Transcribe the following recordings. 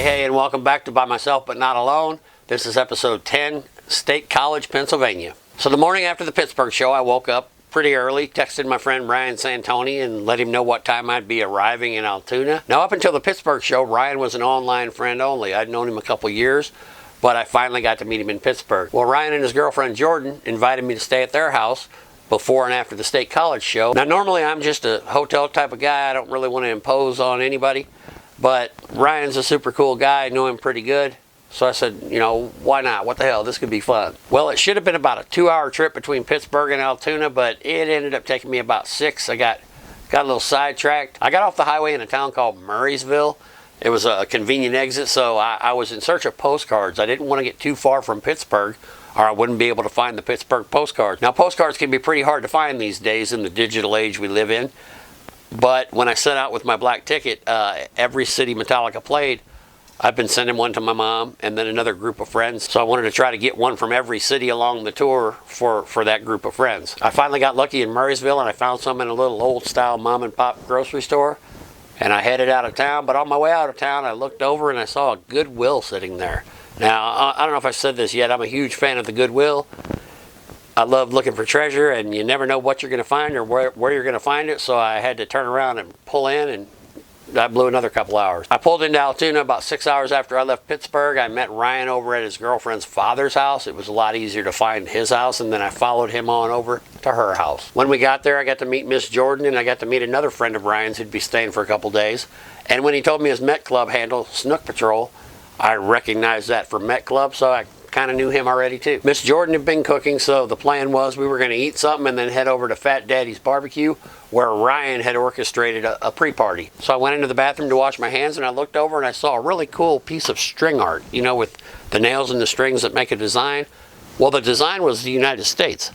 Hey, and welcome back to By Myself But Not Alone. This is episode 10, State College, Pennsylvania. So the morning after the Pittsburgh show, I woke up pretty early, texted my friend Ryan Santoni and let him know what time I'd be arriving in Altoona. Now, up until the Pittsburgh show, Ryan was an online friend only. I'd known him a couple years, but I finally got to meet him in Pittsburgh. Well, Ryan and his girlfriend Jordan invited me to stay at their house before and after the State College show. Now, normally I'm just a hotel type of guy. I don't really want to impose on anybody, but Ryan's a super cool guy. I know him pretty good. So I said, you know, why not? What the hell? This could be fun. Well, it should have been about a 2-hour trip between Pittsburgh and Altoona, but it ended up taking me about 6. I got a little sidetracked. I got off the highway in a town called Murraysville. It was a convenient exit, so I was in search of postcards. I didn't want to get too far from Pittsburgh, or I wouldn't be able to find the Pittsburgh postcards. Now, postcards can be pretty hard to find these days in the digital age we live in, but when I set out with my black ticket, every city Metallica played, I've been sending one to my mom and then another group of friends. So I wanted to try to get one from every city along the tour for that group of friends. I finally got lucky in Murraysville and I found some in a little old style mom and pop grocery store. And I headed out of town, but on my way out of town, I looked over and I saw a Goodwill sitting there. Now, I don't know if I said this yet, I'm a huge fan of the Goodwill. I love looking for treasure and you never know what you're gonna find or where you're gonna find it. So I had to turn around and pull in, and I blew another couple hours. I pulled into Altoona about 6 hours after I left Pittsburgh. I met Ryan over at his girlfriend's father's house. It was a lot easier to find his house, and then I followed him on over to her house. When we got there, I got to meet Miss Jordan, and I got to meet another friend of Ryan's who'd be staying for a couple days. And when he told me his Met Club handle, Snook Patrol, I recognized that from Met Club, so I kind of knew him already too. Miss Jordan had been cooking, so the plan was we were going to eat something and then head over to Fat Daddy's Barbecue, where Ryan had orchestrated a pre-party. So I went into the bathroom to wash my hands, and I looked over and I saw a really cool piece of string art, you know, with the nails and the strings that make a design. Well, the design was the United States,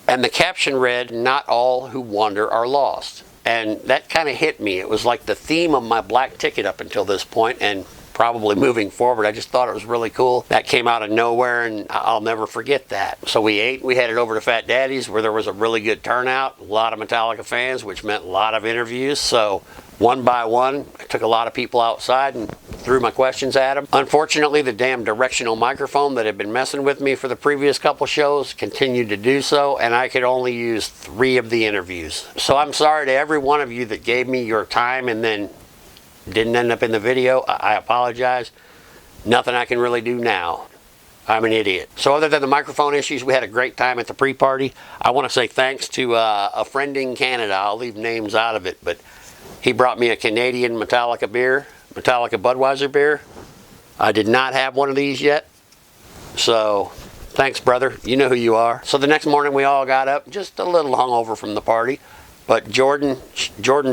and the caption read, "Not all who wander are lost." And that kind of hit me. It was like the theme of my black ticket up until this point, and probably moving forward. I just thought it was really cool. That came out of nowhere, and I'll never forget that. So we ate. We headed over to Fat Daddy's, where there was a really good turnout, a lot of Metallica fans, which meant a lot of interviews. So one by one, I took a lot of people outside and threw my questions at them. Unfortunately, the damn directional microphone that had been messing with me for the previous couple shows continued to do so, and I could only use 3 of the interviews. So I'm sorry to every one of you that gave me your time and then didn't end up in the video. I apologize. Nothing I can really do now. I'm an idiot. So other than the microphone issues, we had a great time at the pre-party. I want to say thanks to a friend in Canada. I'll leave names out of it, but he brought me a Canadian Metallica beer, Metallica Budweiser Beer. I did not have one of these yet, so thanks, brother. You know who you are. So the next morning we all got up, just a little hungover from the party. But Jordan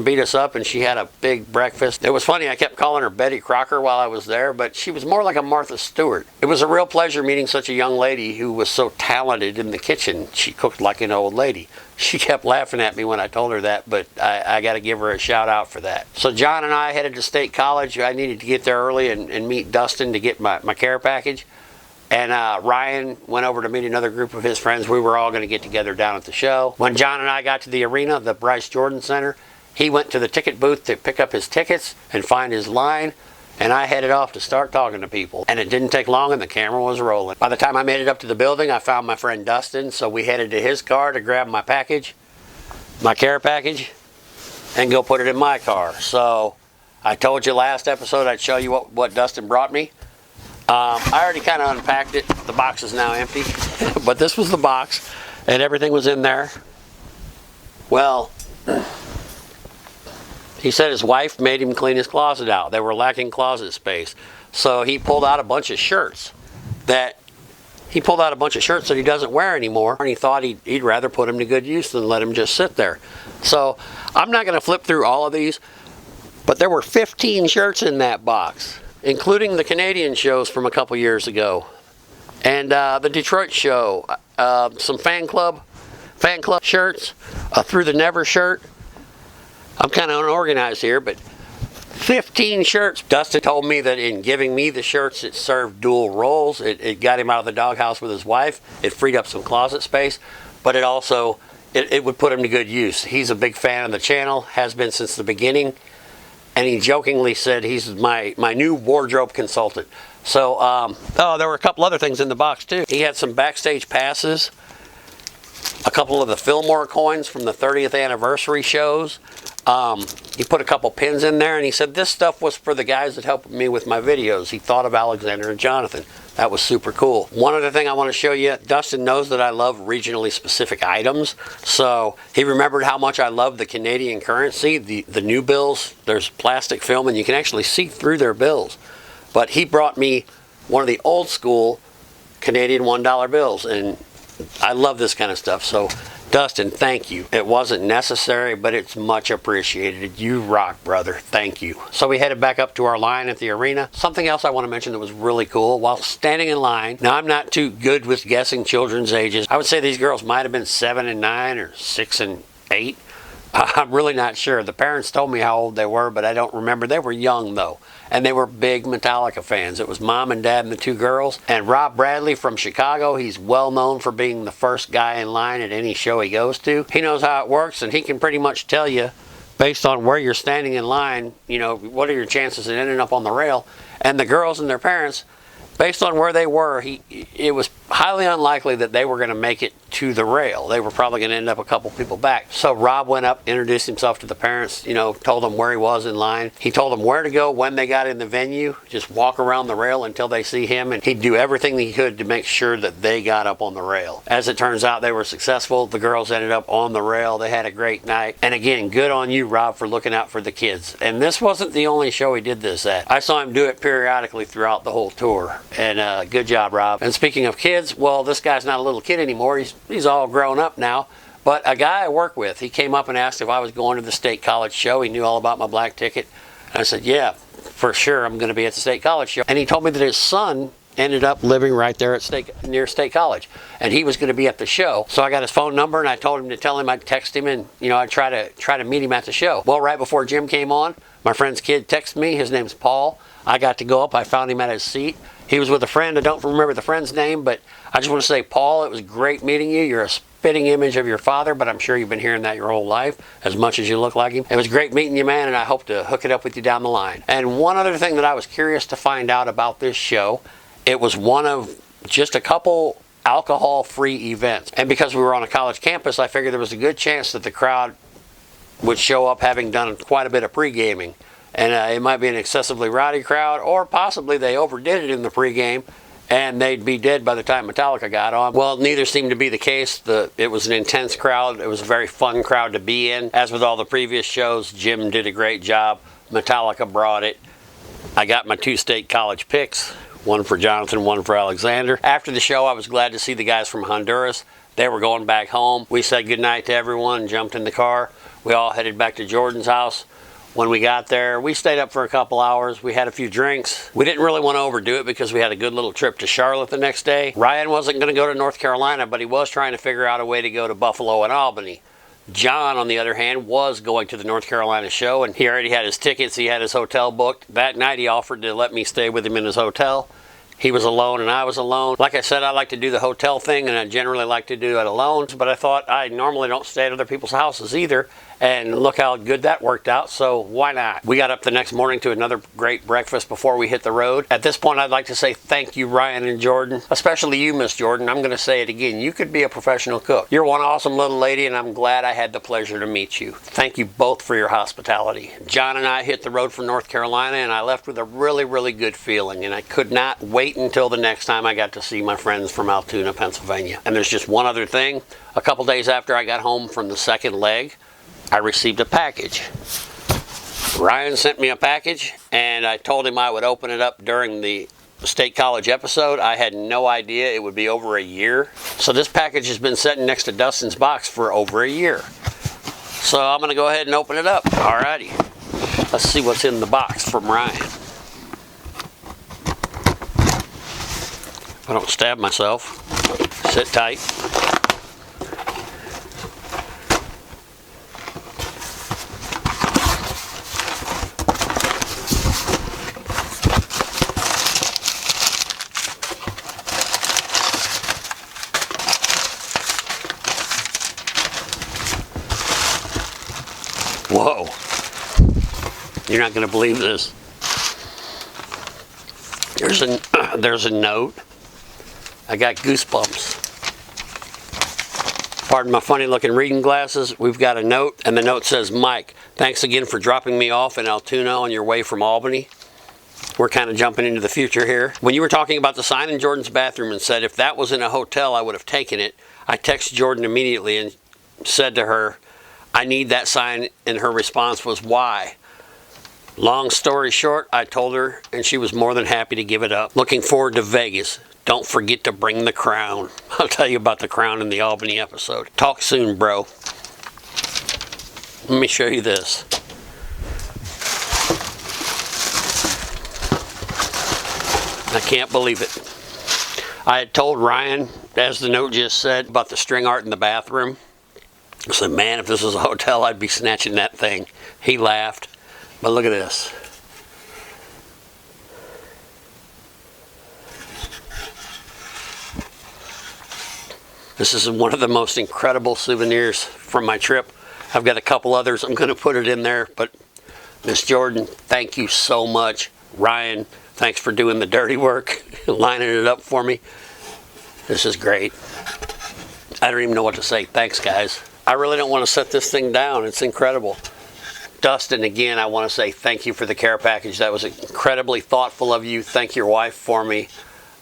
beat us up, and she had a big breakfast. It was funny, I kept calling her Betty Crocker while I was there, but she was more like a Martha Stewart. It was a real pleasure meeting such a young lady who was so talented in the kitchen. She cooked like an old lady. She kept laughing at me when I told her that, but I got to give her a shout out for that. So John and I headed to State College. I needed to get there early and meet Dustin to get my care package. And Ryan went over to meet another group of his friends. We were all going to get together down at the show. When John and I got to the arena, the Bryce Jordan Center, he went to the ticket booth to pick up his tickets and find his line, and I headed off to start talking to people. And it didn't take long, and the camera was rolling. By the time I made it up to the building, I found my friend Dustin, so we headed to his car to grab my package, my care package, and go put it in my car. So I told you last episode I'd show you what Dustin brought me. I already kind of unpacked it. The box is now empty, but this was the box, and everything was in there. Well, he said his wife made him clean his closet out. They were lacking closet space, so he pulled out a bunch of shirts that he doesn't wear anymore, and he thought he'd rather put them to good use than let them just sit there. So I'm not going to flip through all of these, but there were 15 shirts in that box, including the Canadian shows from a couple years ago, and the Detroit show, some fan club shirts, a Through the Never shirt. I'm kind of unorganized here, but 15 shirts. Dustin told me that in giving me the shirts, it served dual roles. It got him out of the doghouse with his wife. It freed up some closet space, but it would put him to good use. He's a big fan of the channel, has been since the beginning. and he jokingly said he's my new wardrobe consultant. So, oh, there were a couple other things in the box too. He had some backstage passes, a couple of the Fillmore coins from the 30th anniversary shows. He put a couple pins in there, and he said this stuff was for the guys that helped me with my videos. He thought of Alexander and Jonathan. That was super cool. One other thing I want to show you, Dustin knows that I love regionally specific items, so he remembered how much I love the Canadian currency, the new bills. There's plastic film, and you can actually see through their bills. But he brought me one of the old school Canadian $1 bills, and I love this kind of stuff. So Dustin, thank you. It wasn't necessary, but it's much appreciated. You rock, brother. Thank you. So we headed back up to our line at the arena. Something else I want to mention that was really cool, while standing in line, now I'm not too good with guessing children's ages. I would say these girls might have been 7 and 9 or 6 and 8. I'm really not sure. The parents told me how old they were, but I don't remember. They were young, though, and they were big Metallica fans. It was mom and dad and the 2 girls. And Rob Bradley from Chicago, he's well known for being the first guy in line at any show he goes to. He knows how it works, and he can pretty much tell you, based on where you're standing in line, you know, what are your chances of ending up on the rail. And the girls and their parents, based on where they were, it was highly unlikely that they were going to make it to the rail. They were probably going to end up a couple people back. So Rob went up, introduced himself to the parents, you know, told them where he was in line. He told them where to go when they got in the venue, just walk around the rail until they see him, and he'd do everything he could to make sure that they got up on the rail. As it turns out, they were successful. The girls ended up on the rail. They had a great night. And again, good on you, Rob, for looking out for the kids. And this wasn't the only show he did this at. I saw him do it periodically throughout the whole tour. And good job, Rob. And speaking of kids, well, this guy's not a little kid anymore. He's all grown up now. But a guy I work with, he came up and asked if I was going to the State College show. He knew all about my black ticket. And I said, yeah, for sure, I'm going to be at the State College show. And he told me that his son ended up living right there at near State College, and he was going to be at the show. So I got his phone number, and I told him to tell him I'd text him, and you know, I'd try to meet him at the show. Well, right before Jim came on, my friend's kid texted me. His name's Paul. I got to go up. I found him at his seat. He was with a friend. I don't remember the friend's name, but I just want to say, Paul, it was great meeting you. You're a spitting image of your father, but I'm sure you've been hearing that your whole life, as much as you look like him. It was great meeting you, man, and I hope to hook it up with you down the line. And one other thing that I was curious to find out about this show, it was one of just a couple alcohol-free events. And because we were on a college campus, I figured there was a good chance that the crowd would show up having done quite a bit of pre-gaming. And it might be an excessively rowdy crowd, or possibly they overdid it in the pregame and they'd be dead by the time Metallica got on. Well, neither seemed to be the case. It was an intense crowd. It was a very fun crowd to be in. As with all the previous shows, Jim did a great job. Metallica brought it. I got my 2 State College picks, one for Jonathan, one for Alexander. After the show, I was glad to see the guys from Honduras. They were going back home. We said goodnight to everyone, jumped in the car. We all headed back to Jordan's house. When we got there, we stayed up for a couple hours. We had a few drinks. We didn't really want to overdo it because we had a good little trip to Charlotte the next day. Ryan wasn't going to go to North Carolina, but he was trying to figure out a way to go to Buffalo and Albany. John, on the other hand, was going to the North Carolina show, and he already had his tickets. He had his hotel booked. That night, he offered to let me stay with him in his hotel. He was alone and I was alone. Like I said, I like to do the hotel thing, and I generally like to do it alone, but I thought I normally don't stay at other people's houses either. And look how good that worked out, so why not? We got up the next morning to another great breakfast before we hit the road. At this point, I'd like to say thank you, Ryan and Jordan, especially you, Miss Jordan. I'm going to say it again. You could be a professional cook. You're one awesome little lady, and I'm glad I had the pleasure to meet you. Thank you both for your hospitality. John and I hit the road for North Carolina, and I left with a really, really good feeling, and I could not wait until the next time I got to see my friends from Altoona, Pennsylvania. And there's just one other thing. A couple days after I got home from the second leg, I received a package. Ryan sent me a package, and I told him I would open it up during the State College episode. I had no idea it would be over a year. So this package has been sitting next to Dustin's box for over a year. So I'm going to go ahead and open it up. Alrighty. Let's see what's in the box from Ryan. If I don't stab myself. Sit tight. Whoa. You're not going to believe this. There's a note. I got goosebumps. Pardon my funny looking reading glasses. We've got a note, and the note says, Mike, thanks again for dropping me off in Altoona on your way from Albany. We're kind of jumping into the future here. When you were talking about the sign in Jordan's bathroom and said, if that was in a hotel, I would have taken it, I texted Jordan immediately and said to her, I need that sign, and her response was, why? Long story short, I told her, and she was more than happy to give it up. Looking forward to Vegas. Don't forget to bring the crown. I'll tell you about the crown in the Albany episode. Talk soon, bro. Let me show you this. I can't believe it. I had told Ryan, as the note just said, about the string art in the bathroom. I said, man, if this was a hotel, I'd be snatching that thing. He laughed. But look at this. This is one of the most incredible souvenirs from my trip. I've got a couple others. I'm going to put it in there. But Miss Jordan, thank you so much. Ryan, thanks for doing the dirty work, lining it up for me. This is great. I don't even know what to say. Thanks, guys. I really don't want to set this thing down. It's incredible. Dustin, again, I want to say thank you for the care package. That was incredibly thoughtful of you. Thank your wife for me.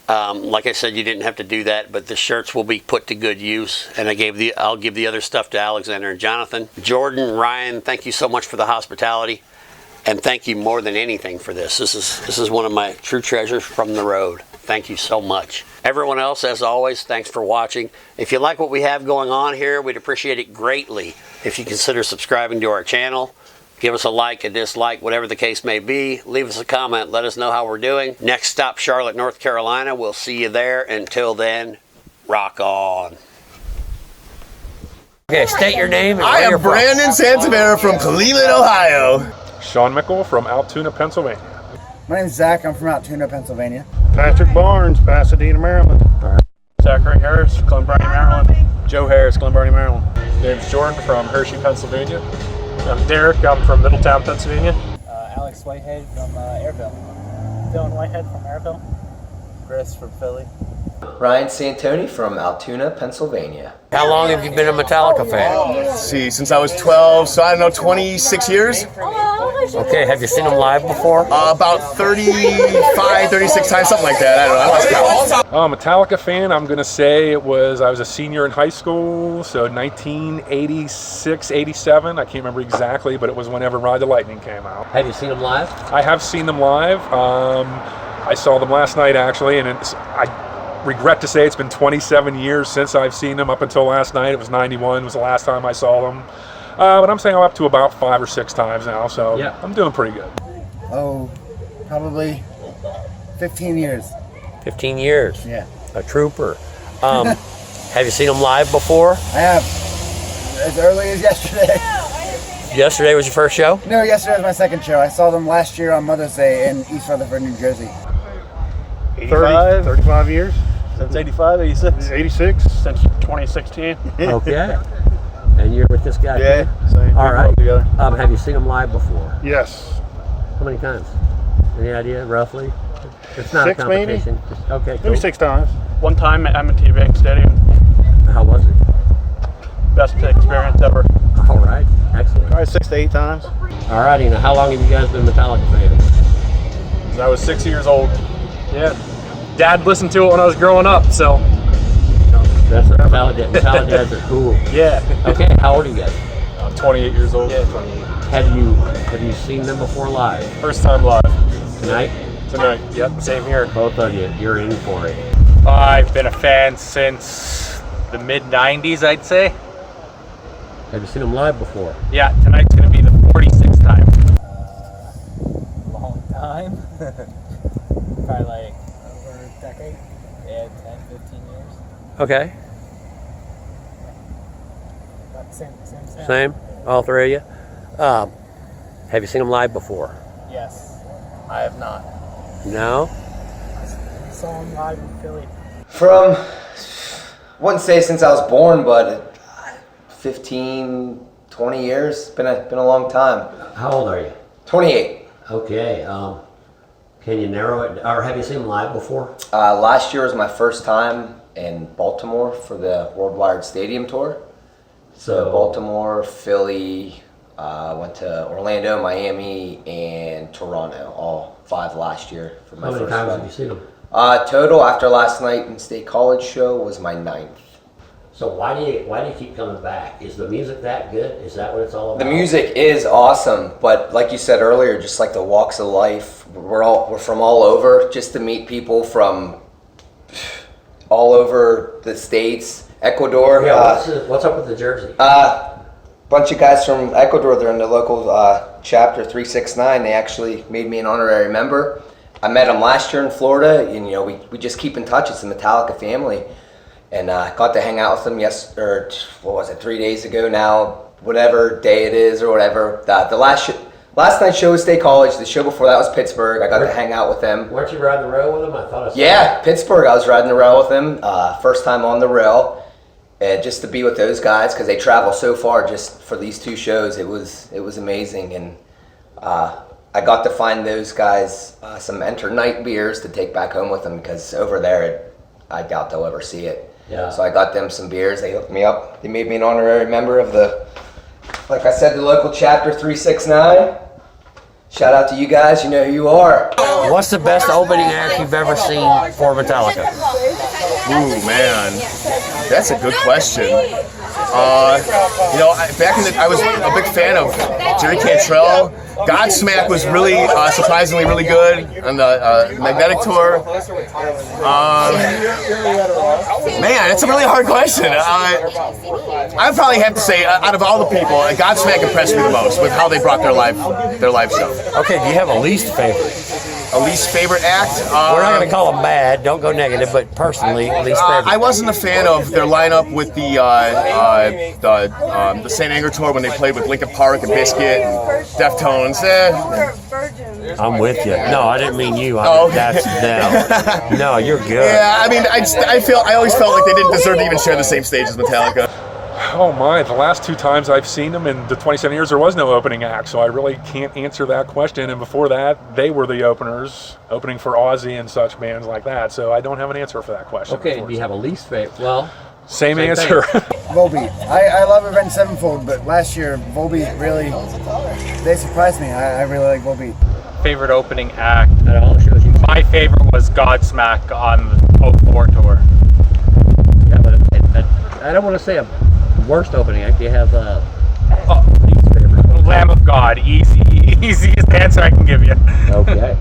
Like I said, you didn't have to do that, but the shirts will be put to good use. And I'll give the other stuff to Alexander and Jonathan. Jordan, Ryan, thank you so much for the hospitality. And thank you more than anything for this. This is one of my true treasures from the road. Thank you so much. Everyone else, as always, thanks for watching. If you like what we have going on here, we'd appreciate it greatly if you consider subscribing to our channel. Give us a like, a dislike, whatever the case may be. Leave us a comment. Let us know how we're doing. Next stop, Charlotte, North Carolina. We'll see you there. Until then, rock on. Okay, state your name. And I am Brandon Santamera from Cleveland, Ohio. Sean Mickle from Altoona, Pennsylvania. My name's Zach. I'm from Altoona, Pennsylvania. Patrick Barnes, Pasadena, Maryland. Zachary Harris, Glen Burnie, Maryland. Joe Harris, Glen Burnie, Maryland. James Jordan from Hershey, Pennsylvania. I'm Derek. I'm from Middletown, Pennsylvania. Alex Whitehead from Airville. Dylan Whitehead from Airville. Chris from Philly. Ryan Santoni from Altoona, Pennsylvania. How long have you been a Metallica fan? Let's see, since I was 12, so I don't know, 26 years? Okay, have you seen them live before? About 35, 36 times, something like that. I don't know. I lost count. Metallica fan, I'm going to say I was a senior in high school, so 1986, 87. I can't remember exactly, but it was whenever Ride the Lightning came out. Have you seen them live? I have seen them live. I saw them last night, actually, and I regret to say it's been 27 years since I've seen them. Up until last night, it was 91 was the last time I saw them. But I'm saying I'm up to about 5 or 6 times now, so yeah. I'm doing pretty good. Oh, probably 15 years. 15 years? Yeah. A trooper. Have you seen them live before? I have. As early as yesterday. Yesterday was your first show? No, yesterday was my second show. I saw them last year on Mother's Day in East Rutherford, New Jersey. 35 years. Since 85, 86. 86, Since 2016. Okay. And you're with this guy? Yeah, too? same. All right. Together. Have you seen them live before? Yes. How many times? Any idea, roughly? It's not 6 a competition. maybe? Just, okay, Maybe cool. 6 times. One time at M&T Bank Stadium. How was it? Best experience ever. All right. Excellent. Probably 6 to 8 times. All righty. Now, how long have you guys been Metallica fans? I was 6 years old. Yeah. Dad listened to it when I was growing up, so. That's what Metallica dads are cool. Yeah. Okay, how old are you guys? I'm 28 years old. Yeah, 28. Have you seen them before live? First time live. Tonight? Tonight. Yep, same here. Both of you, you're in for it. I've been a fan since the mid-90s, I'd say. Have you seen them live before? Yeah, tonight's going to be the 46th time. Long time. Probably like over a decade. Yeah, 10, 15 years. Okay. About the same. Same? All three of you? Have you seen them live before? Yes. I have not. No? I saw him live in Philly. From, wouldn't say since I was born, but 15, 20 years. Been a long time. How old are you? 28. Okay. Can you narrow it, or have you seen them live before? Last year was my first time in Baltimore for the WorldWired Stadium Tour. So Baltimore, Philly, went to Orlando, Miami, and Toronto, all 5 last year for my first How many times run. have you seen them? Total after last night in State College show was my 9th. So why do you keep coming back? Is the music that good? Is that what it's all about? The music is awesome, but like you said earlier, just like the walks of life, we're from all over. Just to meet people from all over the states, Ecuador. Yeah, what's up with the jersey? Bunch of guys from Ecuador. They're in the local chapter 369. They actually made me an honorary member. I met them last year in Florida, and we just keep in touch. It's the Metallica family. And got to hang out with them 3 days ago now, whatever day it is or whatever. The last night's show was State College. The show before that was Pittsburgh. I got to hang out with them. Weren't you riding the rail with them? I thought I saw Yeah, Pittsburgh. I was riding the rail with them. First time on the rail. And just to be with those guys, because they travel so far just for these 2 shows, it was amazing. And I got to find those guys some Enter Night beers to take back home with them, because over there, I doubt they'll ever see it. Yeah. So I got them some beers. They hooked me up. They made me an honorary member of like I said, the local chapter 369. Shout out to you guys. You know who you are. What's the best opening act you've ever seen for Metallica? Ooh, man, that's a good question. I was a big fan of Jerry Cantrell. Godsmack was really surprisingly really good on the Magnetic Tour. Man, it's a really hard question. I'd probably have to say, out of all the people, Godsmack impressed me the most with how they brought their live show. Okay, do you have a least favorite? A least favorite act? We're not going to call them bad. Don't go negative, but personally, least favorite. I wasn't a fan of their lineup with the St. Anger tour when they played with Linkin Park and Biscuit and Deftones. I'm with you. No, I didn't mean you. That's them. No, you're good. Yeah, I mean, I always felt like they didn't deserve to even share the same stage as Metallica. Oh my, the last 2 times I've seen them in the 27 years, there was no opening act, so I really can't answer that question. And before that, they were the openers, opening for Ozzy and such bands like that, so I don't have an answer for that question. Okay, do you have a least favorite? Well, same answer. Volbeat. I love Avenged Sevenfold, but last year, Volbeat really, they surprised me. I really like Volbeat. Favorite opening act? At all shows you. My favorite was Godsmack on the 04 tour. Yeah, but I don't want to say a worst opening act. Do you have least favorite? Lamb of God. Easiest answer I can give you. Okay.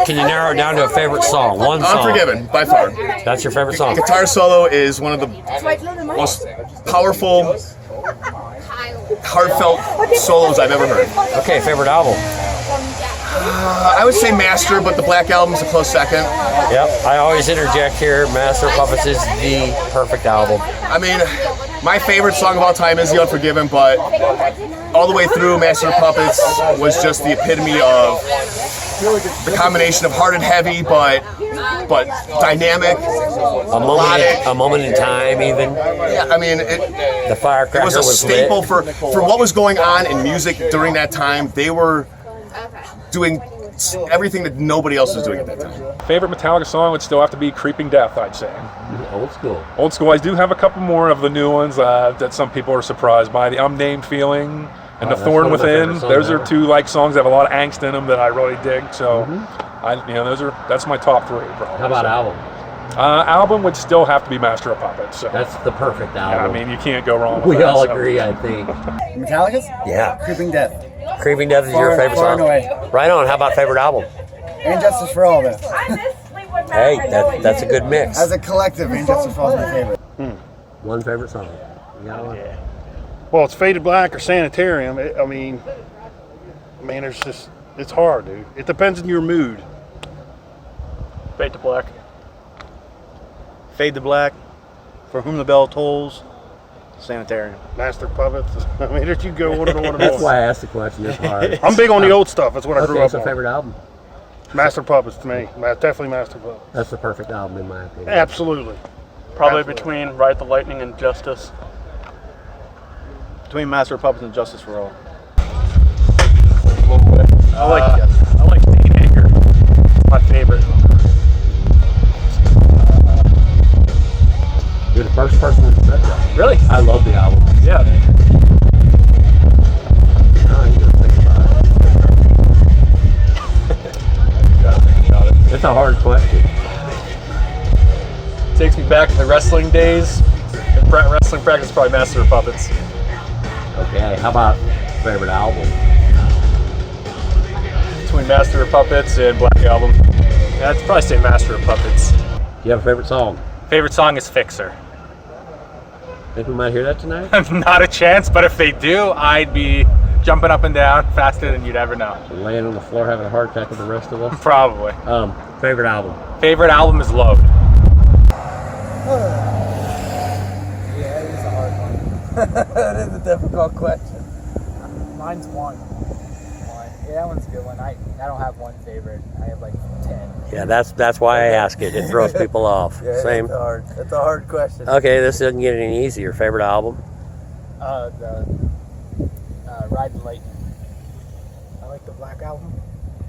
Can you narrow it down to a favorite song? One song. Unforgiven, by far. That's your favorite song. Guitar solo is one of the most powerful, heartfelt solos I've ever heard. Okay, favorite album. I would say Master, but the Black Album's a close second. Yep, I always interject here. Master of Puppets is the perfect album. I mean, my favorite song of all time is The Unforgiven, but all the way through, Master of Puppets was just the epitome of the combination of hard and heavy, but dynamic. A moment in time, even. Yeah, I mean, The firecracker it was a staple lit. for what was going on in music during that time. They were doing everything that nobody else was doing at that time. Favorite Metallica song would still have to be Creeping Death, I'd say. Old school. Old school. I do have a couple more of the new ones that some people are surprised by. The Unnamed Feeling and The that's Thorn one of my Within. favorite songs Those are ever. 2 songs that have a lot of angst in them that I really dig. So, that's my top 3. Probably. How about album? Album would still have to be Master of Puppets. So. That's the perfect Yeah, I album. mean, you can't go wrong with We that. all so. agree, I think. Metallica's? Yeah. Creeping Death. Creeping Death is your favorite Far song. and away. Right on. How about favorite album? Injustice for All, though. Hey, that's a good mix. As a collective, Injustice for All is my favorite. One favorite song. You got one? Well, it's Faded Black or Sanitarium. I mean, it's hard, dude. It depends on your mood. Fade to Black. Fade to Black, For Whom the Bell Tolls, Sanitarium. Master Puppets. I mean, there you go, one of the That's why I asked the question. It's hard. I'm big on the old stuff. That's what I grew Okay, up so on. favorite album. Master Puppets to me. Definitely Master Puppets. That's the perfect album in my opinion. Absolutely. Probably Absolutely. between Ride the Lightning and Justice. Between Master Puppets and Justice for All. first person that said that. Really? I love the album. Yeah. Oh, you gotta think about it. It's a hard question. Takes me back to the wrestling days. In wrestling practice, probably Master of Puppets. Okay, how about favorite album? Between Master of Puppets and Black Album. Yeah, I'd probably say Master of Puppets. Do you have a favorite song? Favorite song is Fixer. Think we might hear that tonight? Not a chance, but if they do, I'd be jumping up and down faster than you'd ever know. Laying on the floor having a heart attack with the rest of us? Probably. Favorite album? Favorite album is Load. Yeah, it is a hard one. That is a difficult question. Mine's one. Yeah, that one's a good one. I don't have one favorite. I have like 10. Yeah, that's why I ask it. It throws people off. Yeah, Same. It's a hard question. Okay, this doesn't get any easier. Favorite album? The Ride the Lightning. I like the Black Album,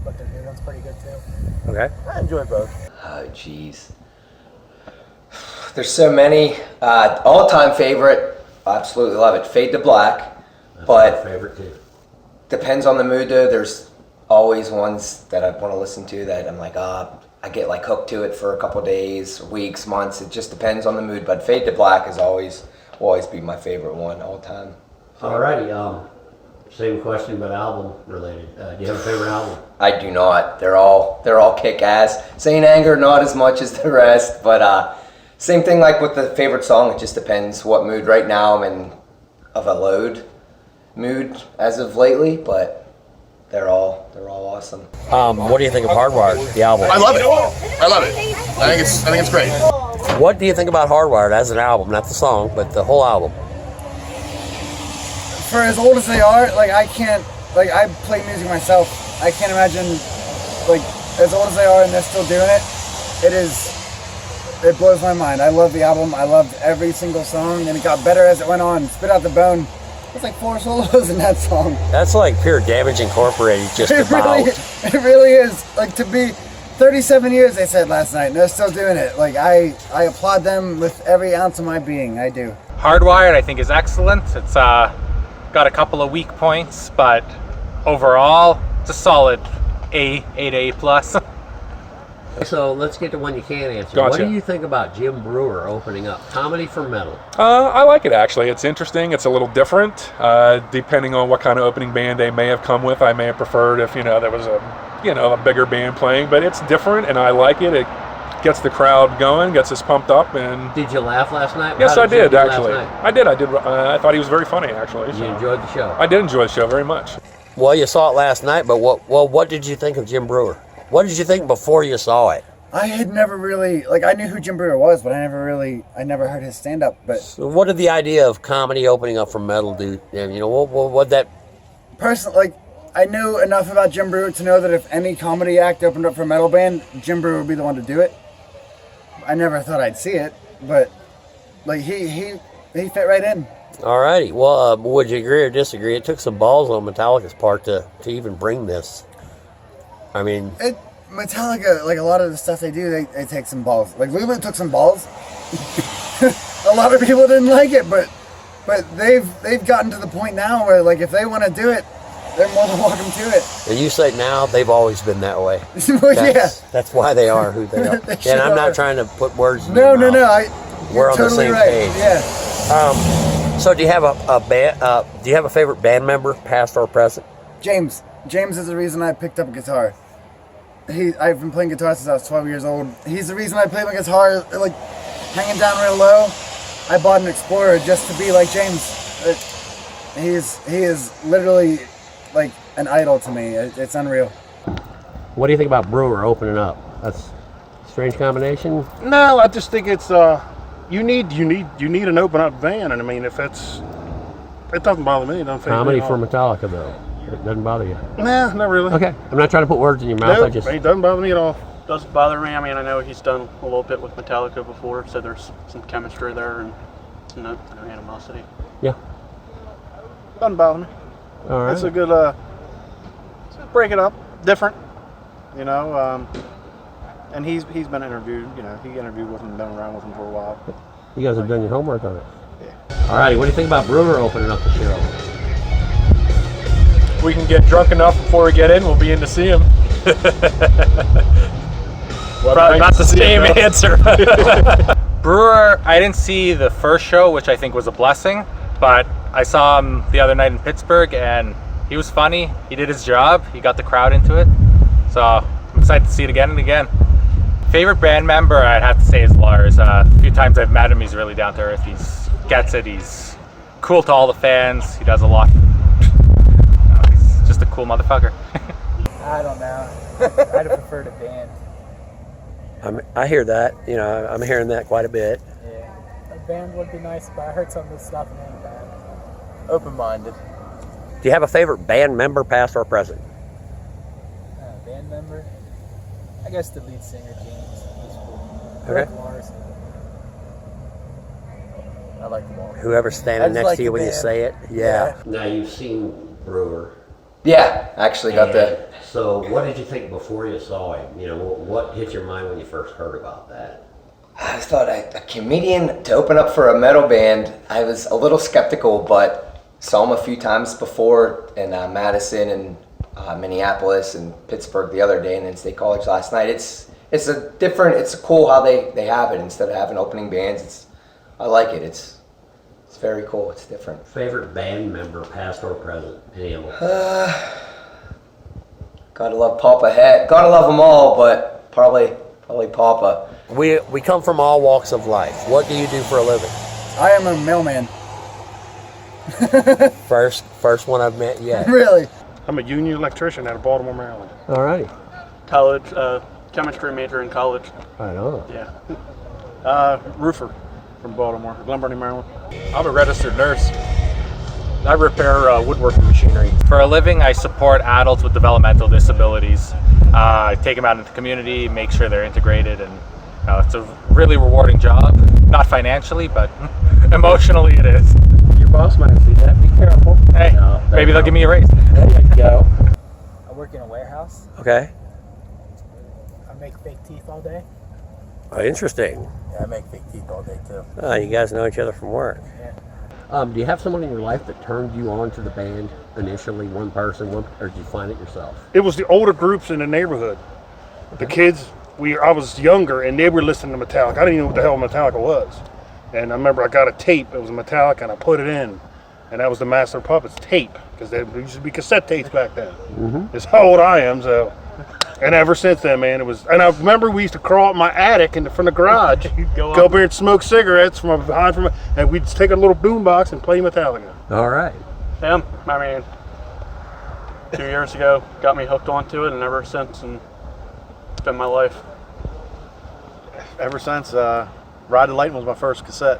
but the new one's pretty good too. Okay. I enjoy both. Oh, jeez. There's so many. All-time favorite, absolutely love it. Fade to Black, but favorite too. depends on the mood though. There's always ones that I want to listen to that I'm like, I get like hooked to it for a couple days, weeks, months. It just depends on the mood. But Fade to Black is will always be my favorite one all time. Alrighty. Same question, but album related. Do you have a favorite album? I do not. They're all kick ass. Saint Anger not as much as the rest, but same thing like with the favorite song. It just depends what mood. Right now I'm in of a load mood as of lately, but they're all awesome. What do you think of Hardwired, the album? I love it. I love it. I think it's great. What do you think about Hardwired as an album? Not the song, but the whole album. For as old as they are, like I play music myself. I can't imagine, like, as old as they are and they're still doing it. It blows my mind. I love the album. I loved every single song, and it got better as it went on. Spit Out the Bone. There's like 4 solos in that song. That's like pure Damage Incorporated, just about. It really is. Like, to be 37 years, they said last night, and they're still doing it. Like, I applaud them with every ounce of my being. I do. Hardwired, I think, is excellent. It's got a couple of weak points, but overall, it's a solid A plus. So let's get to one you can't answer. Gotcha. What do you think about Jim Brewer opening up Comedy for Metal? I like it actually. It's interesting. It's a little different. Depending on what kind of opening band they may have come with, I may have preferred if there was a bigger band playing. But it's different, and I like it. It gets the crowd going, gets us pumped up. And did you laugh last night? Yes, I did actually. I did. I thought he was very funny actually. You enjoyed the show? I did enjoy the show very much. Well, you saw it last night, but what did you think of Jim Brewer? What did you think before you saw it? I had never really, I knew who Jim Brewer was, but I never heard his stand-up. But so what did the idea of comedy opening up for metal do? What that? Personally, I knew enough about Jim Brewer to know that if any comedy act opened up for a metal band, Jim Brewer would be the one to do it. I never thought I'd see it, but he fit right in. Alrighty. Well, would you agree or disagree? It took some balls on Metallica's part to even bring this. I mean, Metallica, a lot of the stuff they do, they take some balls. Lulu took some balls. A lot of people didn't like it, but they've gotten to the point now where, if they want to do it, they're more than welcome to it. And you say now, they've always been that way. Well, that's why they are who they are. And I'm not trying to put words in your mouth. We're on totally the same page. Yeah. So do you have a band? Do you have a favorite band member, past or present? James. James is the reason I picked up a guitar. I've been playing guitar since I was 12 years old. He's the reason I play my guitar, hanging down real low. I bought an Explorer just to be like James. He is literally an idol to me. It's unreal. What do you think about Brewer opening up? That's a strange combination. No, I just think it's you need an open up van, and I mean it doesn't bother me. It doesn't Comedy for Metallica though. It doesn't bother you? Nah, not really. Okay, I'm not trying to put words in your mouth. Nope, it doesn't bother me at all. Doesn't bother me. I mean, I know he's done a little bit with Metallica before, so there's some chemistry there and no animosity. Yeah. Doesn't bother me. All right. It's a good break it up, different, and he's been interviewed. He interviewed with him, been around with him for a while. You guys have done your homework on it. Yeah. All righty, what do you think about Brewer opening up the show? We can get drunk enough before we get in, we'll be in to see him. Probably not the same answer. Brewer, I didn't see the first show, which I think was a blessing, but I saw him the other night in Pittsburgh, and he was funny. He did his job. He got the crowd into it. So I'm excited to see it again and again. Favorite band member, I'd have to say, is Lars. A few times I've met him, he's really down to earth. He gets it. He's cool to all the fans. He does a lot. He's just a cool motherfucker. I don't know. I'd have preferred a band. I hear that. You know, I'm hearing that quite a bit. Yeah. A band would be nice, but I heard some of this stuff and it ain't bad. Open-minded. Do you have a favorite band member, past or present? Band member? I guess the lead singer, James. He's cool. Okay. Lars. I like them all. Whoever's standing next to you when you say it. Yeah. Now you've seen Brewer. Yeah, I actually got the. So what did you think before you saw him? You know, what hit your mind when you first heard about that? I thought a comedian to open up for a metal band. I was a little skeptical, but saw him a few times before in Madison and Minneapolis and Pittsburgh the other day, and then State College last night. It's cool how they have it instead of having opening bands. I like it. It's very cool. It's different. Favorite band member, past or present? Any of them? Gotta love Papa Head. Gotta love them all, but probably Papa. We come from all walks of life. What do you do for a living? I am a mailman. First one I've met yet. Really? I'm a union electrician out of Baltimore, Maryland. All righty. College, chemistry major in college. I know. Yeah. Roofer from Baltimore, Glen Burnie, Maryland. I'm a registered nurse. I repair woodworking machinery. For a living, I support adults with developmental disabilities. I take them out into the community, make sure they're integrated, and it's a really rewarding job. Not financially, but emotionally it is. Your boss might see that. Be careful. Hey, maybe they'll give me a raise. There you go. I work in a warehouse. Okay. I make fake teeth all day. Oh, interesting. Yeah, I make fake teeth all day too. You guys know each other from work. Yeah. Do you have someone in your life that turned you on to the band initially? One person, or did you find it yourself? It was the older groups in the neighborhood. The kids, I was younger, and they were listening to Metallica. I didn't even know what the hell Metallica was. And I remember I got a tape. It was Metallica, and I put it in. And that was the Master of Puppets tape, because there used to be cassette tapes back then. Mm-hmm. It's how old I am, so. And ever since then, man, it was. And I remember we used to crawl up my attic from the garage, go up there and smoke cigarettes and we'd just take a little boombox and play Metallica. All right. I mean, 2 years ago, got me hooked onto it, and ever since, and it's been my life. Ever since, Ride the Lightning was my first cassette,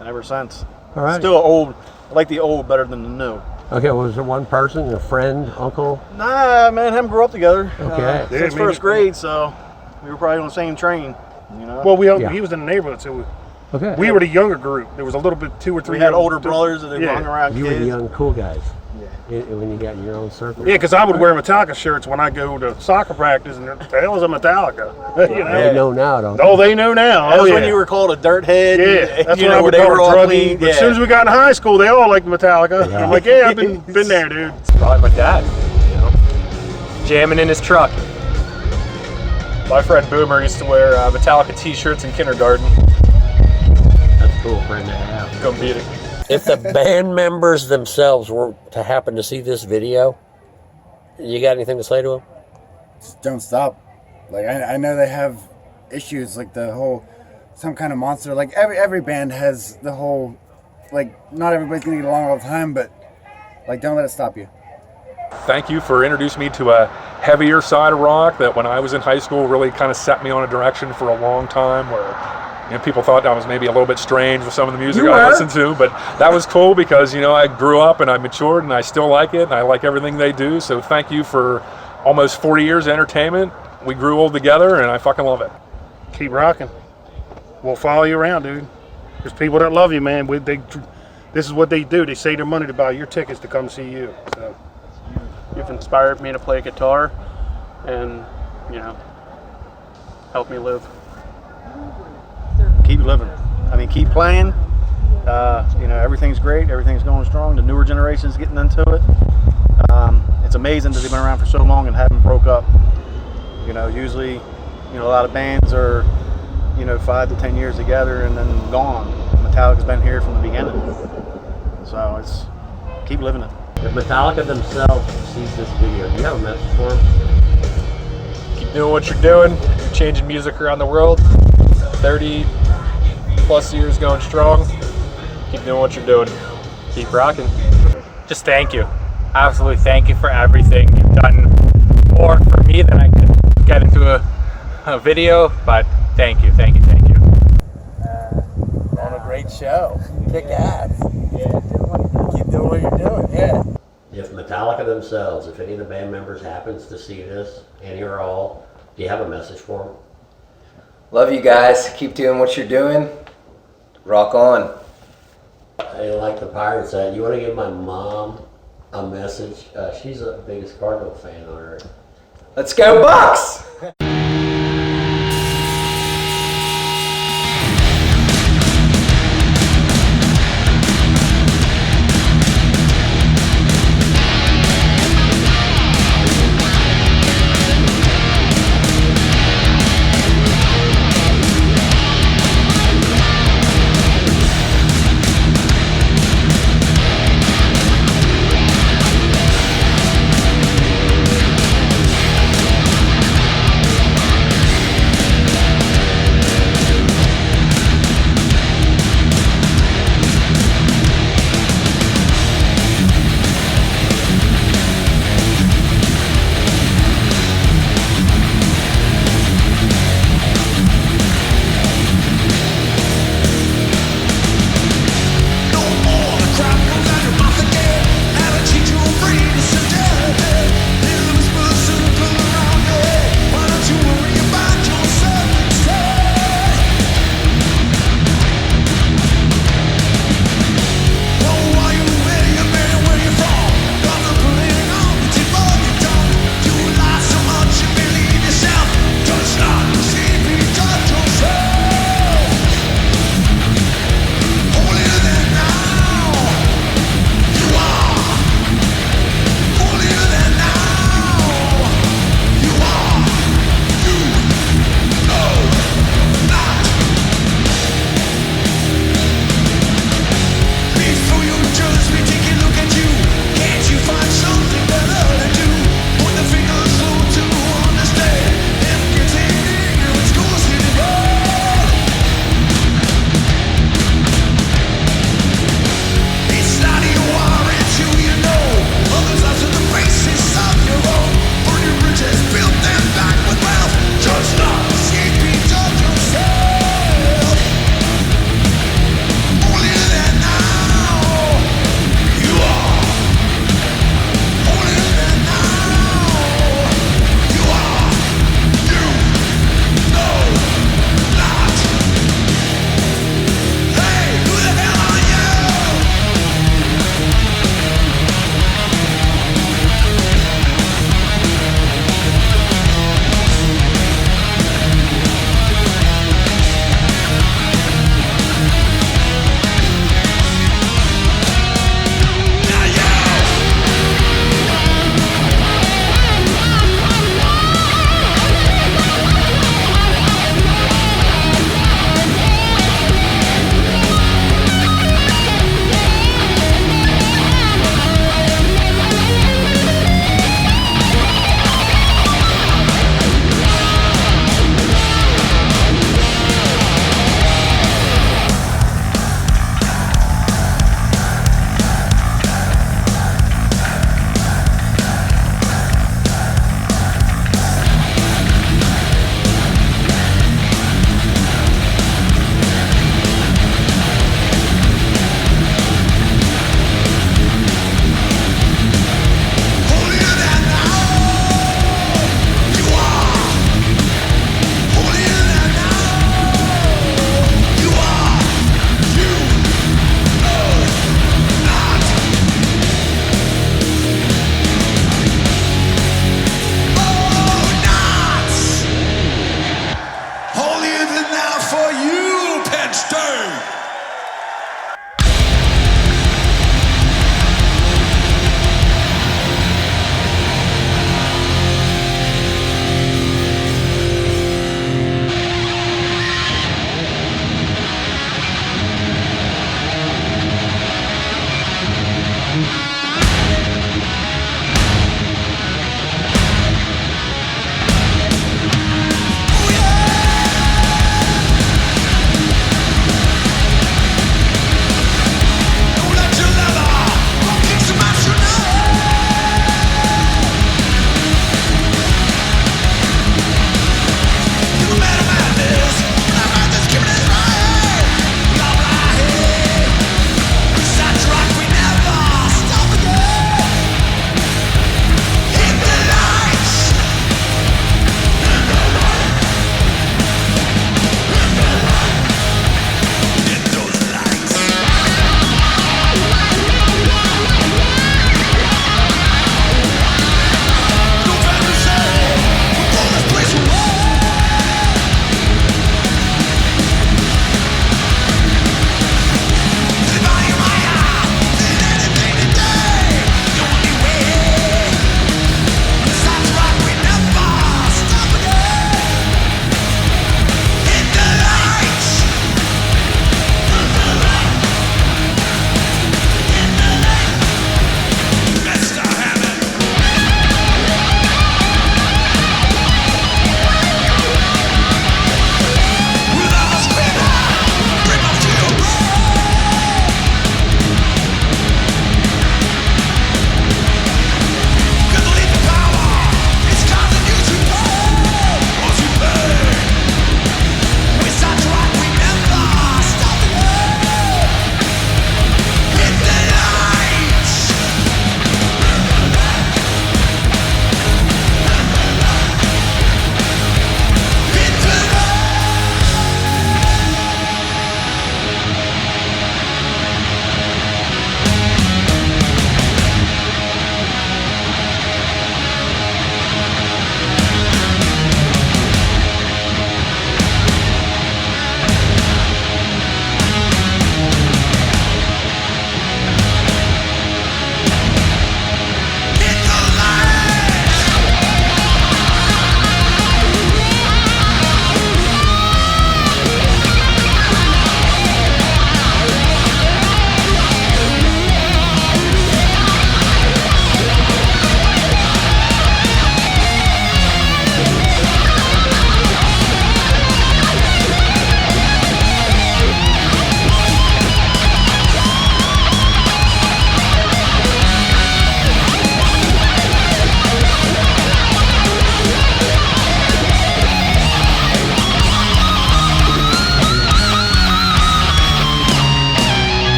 and ever since. All right. Still old. I like the old better than the new. Okay, was there one person, a friend, uncle? Nah, man, him grew up together. Okay. Since first grade, so we were probably on the same train. You know. Well, he was in the neighborhood, so we were the younger group. There was a little bit 2 or 3. We had older brothers that hung around. You kids. were the young cool guys. When you got in your own circle. Yeah, because I would wear Metallica shirts when I go to soccer practice, and what the hell is a Metallica? You know? They know now, don't they? Oh, they know now. That was when you were called a dirt head. Yeah, that's you when know, I would they call were a all druggie. clean. But as soon as we got in high school, they all liked Metallica. Yeah. I'm like, yeah, I've been there, dude. It's probably my dad, jamming in his truck. My friend Boomer used to wear Metallica t-shirts in kindergarten. That's a cool friend to have. Go beat it. If the band members themselves were to happen to see this video, you got anything to say to them? Just don't stop. Like I know they have issues, like the whole some kind of monster. Like every band has the whole, like not everybody's gonna get along all the time, but like don't let it stop you. Thank you for introducing me to a heavier side of rock that when I was in high school really kind of set me on a direction for a long time where people thought I was maybe a little bit strange with some of the music I listened to, but that was cool because, I grew up and I matured and I still like it and I like everything they do. So thank you for almost 40 years of entertainment. We grew old together and I fucking love it. Keep rocking. We'll follow you around, dude. There's people that love you, man. This is what they do. They save their money to buy your tickets to come see you. So. You've inspired me to play guitar and, help me live. Keep living. I mean, mean, keep playing. You know, everything's great. Everything's going strong. The newer generation's getting into it. It's amazing that they've been around for so long and haven't broke up. You know, usually, you know, a lot of bands are, you know, 5 to 10 years together and then gone. Metallica's been here from the beginning. So it's, keep living it. If Metallica themselves sees this video, do you have a message for them? Keep doing what you're doing. You're changing music around the world. 30 plus years going strong. Keep doing what you're doing. Keep rocking. Just thank you. Absolutely thank you for everything. You've done more for me than I could get into a video, but thank you, thank you, thank you. On a great show. Kick ass. Yeah. Keep doing what you're doing. Yeah. If Metallica themselves, if any of the band members happens to see this, any or all, do you have a message for them? Love you guys. Keep doing what you're doing. Rock on. Hey, like the Pirates said, you want to give my mom a message? She's the biggest Cardinal fan on earth. Let's go Bucks!